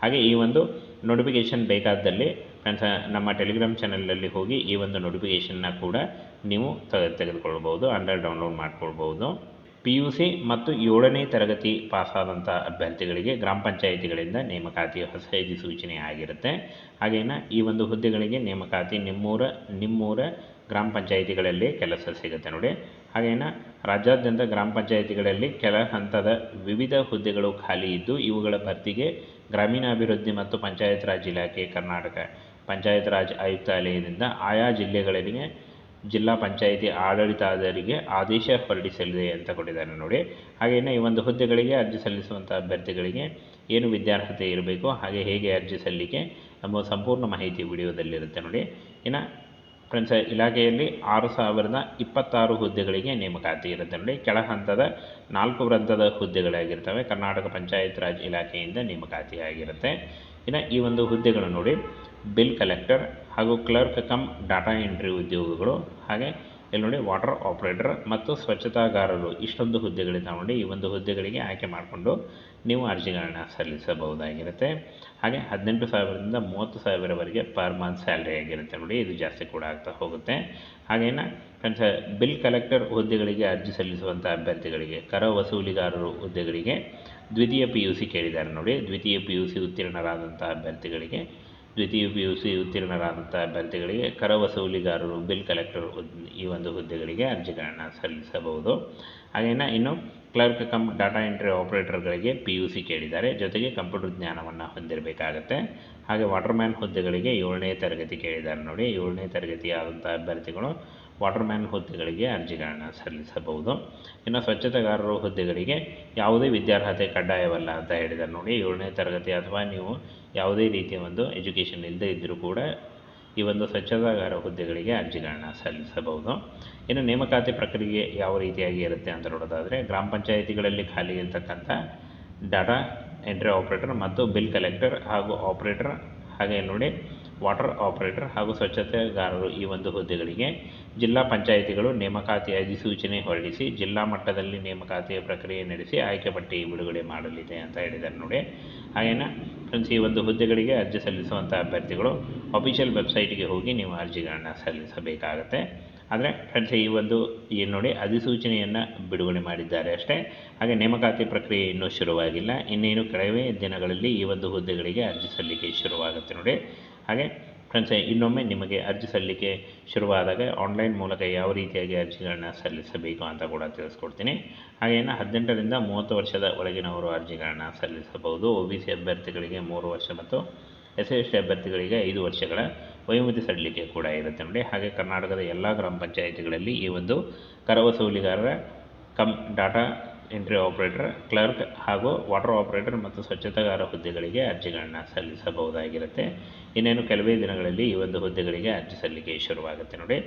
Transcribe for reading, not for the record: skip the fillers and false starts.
ಹಾಗೆ ಈ ಒಂದು ನೋಟಿಫಿಕೇಷನ್ ಬೇಕಾದಲ್ಲಿ ಫ್ರೆಂಡ್ಸ್ ನಮ್ಮ ಟೆಲಿಗ್ರಾಮ್ ಚಾನಲಲ್ಲಿ ಹೋಗಿ ಈ ಒಂದು ನೋಟಿಫಿಕೇಷನ್ನ ಕೂಡ ನೀವು ತೆಗೆದುಕೊಳ್ಬೋದು, ಅಂದರೆ ಡೌನ್ಲೋಡ್ ಮಾಡ್ಕೊಳ್ಬೋದು. PUC ಮತ್ತು 7ನೇ ತರಗತಿ ಪಾಸಾದಂಥ ಅಭ್ಯರ್ಥಿಗಳಿಗೆ ಗ್ರಾಮ ಪಂಚಾಯಿತಿಗಳಿಂದ ನೇಮಕಾತಿಯ ಹೊಸ ಅಧಿಸೂಚನೆ ಆಗಿರುತ್ತೆ. ಹಾಗೇನ ಈ ಒಂದು ಹುದ್ದೆಗಳಿಗೆ ನೇಮಕಾತಿ ನಿಮ್ಮೂರ ಗ್ರಾಮ ಪಂಚಾಯಿತಿಗಳಲ್ಲಿ ಕೆಲಸ ಸಿಗುತ್ತೆ ನೋಡಿ. ಹಾಗೇನ ರಾಜ್ಯಾದ್ಯಂತ ಗ್ರಾಮ ಪಂಚಾಯಿತಿಗಳಲ್ಲಿ ಕೆಳ ಹಂತದ ವಿವಿಧ ಹುದ್ದೆಗಳು ಖಾಲಿ ಇದ್ದು ಇವುಗಳ ಭರ್ತಿಗೆ ಗ್ರಾಮೀಣಾಭಿವೃದ್ಧಿ ಮತ್ತು ಪಂಚಾಯತ್ ರಾಜ್ ಇಲಾಖೆ, ಕರ್ನಾಟಕ ಪಂಚಾಯತ್ ರಾಜ್ ಆಯುಕ್ತಾಲಯದಿಂದ ಆಯಾ ಜಿಲ್ಲೆಗಳಿಗೆ ಜಿಲ್ಲಾ ಪಂಚಾಯಿತಿ ಆಡಳಿತಾಧಿಕಾರಿಗೆ ಆದೇಶ ಹೊರಡಿಸಲಿದೆ ಅಂತ ಕೊಟ್ಟಿದ್ದಾರೆ ನೋಡಿ. ಹಾಗೆಯೇ ಈ ಒಂದು ಹುದ್ದೆಗಳಿಗೆ ಅರ್ಜಿ ಸಲ್ಲಿಸುವಂಥ ಅಭ್ಯರ್ಥಿಗಳಿಗೆ ಏನು ವಿದ್ಯಾರ್ಹತೆ ಇರಬೇಕು, ಹಾಗೆ ಹೇಗೆ ಅರ್ಜಿ ಸಲ್ಲಿಕೆ ಎಂಬ ಸಂಪೂರ್ಣ ಮಾಹಿತಿ ವಿಡಿಯೋದಲ್ಲಿರುತ್ತೆ ನೋಡಿ. ಇನ್ನು ಫ್ರೆಂಡ್ಸ್, ಇಲಾಖೆಯಲ್ಲಿ 6026 ಹುದ್ದೆಗಳಿಗೆ ನೇಮಕಾತಿ ಇರುತ್ತೆ ನೋಡಿ. ಕೆಳ ಹಂತದ 4 ವೃತ್ತದ ಹುದ್ದೆಗಳಾಗಿರ್ತವೆ. ಕರ್ನಾಟಕ ಪಂಚಾಯತ್ ರಾಜ್ ಇಲಾಖೆಯಿಂದ ನೇಮಕಾತಿ ಆಗಿರುತ್ತೆ. ಇನ್ನು ಈ ಒಂದು ಹುದ್ದೆಗಳು ನೋಡಿ, ಬಿಲ್ ಕಲೆಕ್ಟರ್ ಹಾಗೂ ಕ್ಲರ್ಕ್ ಕಮ್ ಡಾಟಾ ಎಂಟ್ರಿ ಉದ್ಯೋಗಗಳು, ಹಾಗೆ ಇಲ್ಲಿ ನೋಡಿ ವಾಟರ್ ಆಪ್ರೇಟರ್ ಮತ್ತು ಸ್ವಚ್ಛತಾಗಾರರು, ಇಷ್ಟೊಂದು ಹುದ್ದೆಗಳಿದ್ದಾವೆ ನೋಡಿ. ಈ ಒಂದು ಹುದ್ದೆಗಳಿಗೆ ಆಯ್ಕೆ ಮಾಡಿಕೊಂಡು ನೀವು ಅರ್ಜಿಗಳನ್ನು ಸಲ್ಲಿಸಬಹುದಾಗಿರುತ್ತೆ. ಹಾಗೆ 18,000ದಿಂದ 30,000ವರೆಗೆ ಪರ್ ಮಂತ್ ಸ್ಯಾಲ್ರಿ ಆಗಿರುತ್ತೆ ನೋಡಿ. ಇದು ಜಾಸ್ತಿ ಕೂಡ ಆಗ್ತಾ ಹೋಗುತ್ತೆ. ಹಾಗೇನ ಫ್ರೆಂಡ್ಸ್, ಬಿಲ್ ಕಲೆಕ್ಟರ್ ಹುದ್ದೆಗಳಿಗೆ ಅರ್ಜಿ ಸಲ್ಲಿಸುವಂಥ ಅಭ್ಯರ್ಥಿಗಳಿಗೆ, ಕರ ವಸೂಲಿಗಾರರು ಹುದ್ದೆಗಳಿಗೆ ದ್ವಿತೀಯ PUC ಕೇಳಿದ್ದಾರೆ ನೋಡಿ. ದ್ವಿತೀಯ PUC ಉತ್ತೀರ್ಣರಾದಂಥ ಅಭ್ಯರ್ಥಿಗಳಿಗೆ ಕರ ವಸೂಲಿಗಾರರು, ಬಿಲ್ ಕಲೆಕ್ಟರ್ ಈ ಒಂದು ಹುದ್ದೆಗಳಿಗೆ ಅರ್ಜಿಗಳನ್ನು ಸಲ್ಲಿಸಬಹುದು. ಹಾಗೇನ ಇನ್ನು ಕ್ಲರ್ಕ್ ಕಮ್ ಡಾಟಾ ಎಂಟ್ರಿ ಆಪರೇಟರ್ಗಳಿಗೆ PUC ಕೇಳಿದ್ದಾರೆ, ಜೊತೆಗೆ ಕಂಪ್ಯೂಟರ್ ಜ್ಞಾನವನ್ನು ಹೊಂದಿರಬೇಕಾಗತ್ತೆ. ಹಾಗೆ ವಾಟರ್ಮ್ಯಾನ್ ಹುದ್ದೆಗಳಿಗೆ 7ನೇ ತರಗತಿ ಕೇಳಿದ್ದಾರೆ ನೋಡಿ. 7ನೇ ತರಗತಿ ಆದಂಥ ಅಭ್ಯರ್ಥಿಗಳು ವಾಟರ್ಮ್ಯಾನ್ ಹುದ್ದೆಗಳಿಗೆ ಅರ್ಜಿಗಳನ್ನು ಸಲ್ಲಿಸಬಹುದು. ಇನ್ನು ಸ್ವಚ್ಛತೆಗಾರರು ಹುದ್ದೆಗಳಿಗೆ ಯಾವುದೇ ವಿದ್ಯಾರ್ಹತೆ ಕಡ್ಡಾಯವಲ್ಲ ಅಂತ ಹೇಳಿದ್ದಾರೆ ನೋಡಿ. 7ನೇ ತರಗತಿ ಅಥವಾ ನೀವು ಯಾವುದೇ ರೀತಿಯ ಒಂದು ಎಜುಕೇಷನ್ ಇಲ್ಲದೇ ಇದ್ದರೂ ಕೂಡ ಈ ಒಂದು ಸ್ವಚ್ಛತಾಗಾರ ಹುದ್ದೆಗಳಿಗೆ ಅರ್ಜಿಗಳನ್ನು ಸಲ್ಲಿಸಬಹುದು. ಇನ್ನು ನೇಮಕಾತಿ ಪ್ರಕ್ರಿಯೆ ಯಾವ ರೀತಿಯಾಗಿ ಇರುತ್ತೆ ಅಂತ ನೋಡೋದಾದರೆ, ಗ್ರಾಮ ಪಂಚಾಯಿತಿಗಳಲ್ಲಿ ಖಾಲಿ ಇರತಕ್ಕಂಥ ಡಾಟಾ ಎಂಟ್ರಿ ಆಪರೇಟರ್ ಮತ್ತು ಬಿಲ್ ಕಲೆಕ್ಟರ್ ಹಾಗೂ ಆಪರೇಟರ್, ಹಾಗೆ ನೋಡಿ ವಾಟರ್ ಆಪರೇಟರ್ ಹಾಗೂ ಸ್ವಚ್ಛತೆಗಾರರು ಈ ಒಂದು ಹುದ್ದೆಗಳಿಗೆ ಜಿಲ್ಲಾ ಪಂಚಾಯಿತಿಗಳು ನೇಮಕಾತಿ ಅಧಿಸೂಚನೆ ಹೊರಡಿಸಿ ಜಿಲ್ಲಾ ಮಟ್ಟದಲ್ಲಿ ನೇಮಕಾತಿಯ ಪ್ರಕ್ರಿಯೆ ನಡೆಸಿ ಆಯ್ಕೆ ಪಟ್ಟಿ ಬಿಡುಗಡೆ ಮಾಡಲಿದೆ ಅಂತ ಹೇಳಿದ್ದಾರೆ ನೋಡಿ. ಹಾಗೇನ ಫ್ರೆಂಡ್ಸ್, ಈ ಒಂದು ಹುದ್ದೆಗಳಿಗೆ ಅರ್ಜಿ ಸಲ್ಲಿಸುವಂಥ ಅಭ್ಯರ್ಥಿಗಳು ಅಫಿಷಿಯಲ್ ವೆಬ್ಸೈಟ್ಗೆ ಹೋಗಿ ನೀವು ಅರ್ಜಿಗಳನ್ನು ಸಲ್ಲಿಸಬೇಕಾಗತ್ತೆ. ಆದರೆ ಫ್ರೆಂಡ್ಸ್, ಈ ಒಂದು ಏನು ನೋಡಿ ಅಧಿಸೂಚನೆಯನ್ನು ಬಿಡುಗಡೆ ಮಾಡಿದ್ದಾರೆ ಅಷ್ಟೇ. ಹಾಗೆ ನೇಮಕಾತಿ ಪ್ರಕ್ರಿಯೆ ಇನ್ನೂ ಶುರುವಾಗಿಲ್ಲ. ಇನ್ನೇನು ಕೆಲವೇ ದಿನಗಳಲ್ಲಿ ಈ ಒಂದು ಹುದ್ದೆಗಳಿಗೆ ಅರ್ಜಿ ಸಲ್ಲಿಕೆ ಶುರುವಾಗುತ್ತೆ ನೋಡಿ. ಹಾಗೆ ಫ್ರೆಂಡ್ಸ್, ಇನ್ನೊಮ್ಮೆ ನಿಮಗೆ ಅರ್ಜಿ ಸಲ್ಲಿಕೆ ಶುರುವಾದಾಗ ಆನ್ಲೈನ್ ಮೂಲಕ ಯಾವ ರೀತಿಯಾಗಿ ಅರ್ಜಿಗಳನ್ನು ಸಲ್ಲಿಸಬೇಕು ಅಂತ ಕೂಡ ತಿಳಿಸ್ಕೊಡ್ತೀನಿ. ಹಾಗೇನು 18ರಿಂದ 30 ವರ್ಷದ ಒಳಗಿನವರು ಅರ್ಜಿಗಳನ್ನು ಸಲ್ಲಿಸಬಹುದು. OBC ಅಭ್ಯರ್ಥಿಗಳಿಗೆ 3 ವರ್ಷ ಮತ್ತು SC ಅಭ್ಯರ್ಥಿಗಳಿಗೆ 5 ವರ್ಷಗಳ ವಯೋಮಿತಿ ಸಡಿಲಿಕೆ ಕೂಡ ಇರುತ್ತೆ ನೋಡಿ. ಹಾಗೆ ಕರ್ನಾಟಕದ ಎಲ್ಲ ಗ್ರಾಮ ಪಂಚಾಯಿತಿಗಳಲ್ಲಿ ಈ ಒಂದು ಕರವಸೂಲಿಗಾರರ cum data entry operator, clerk ಹಾಗೂ ವಾಟರ್ ಆಪರೇಟರ್ ಮತ್ತು ಸ್ವಚ್ಛತಾಗಾರ ಹುದ್ದೆಗಳಿಗೆ ಅರ್ಜಿಗಳನ್ನು ಸಲ್ಲಿಸಬಹುದಾಗಿರುತ್ತೆ. ಇನ್ನೇನು ಕೆಲವೇ ದಿನಗಳಲ್ಲಿ ಈ ಒಂದು ಹುದ್ದೆಗಳಿಗೆ ಅರ್ಜಿ ಸಲ್ಲಿಕೆ ಶುರುವಾಗುತ್ತೆ ನೋಡಿ.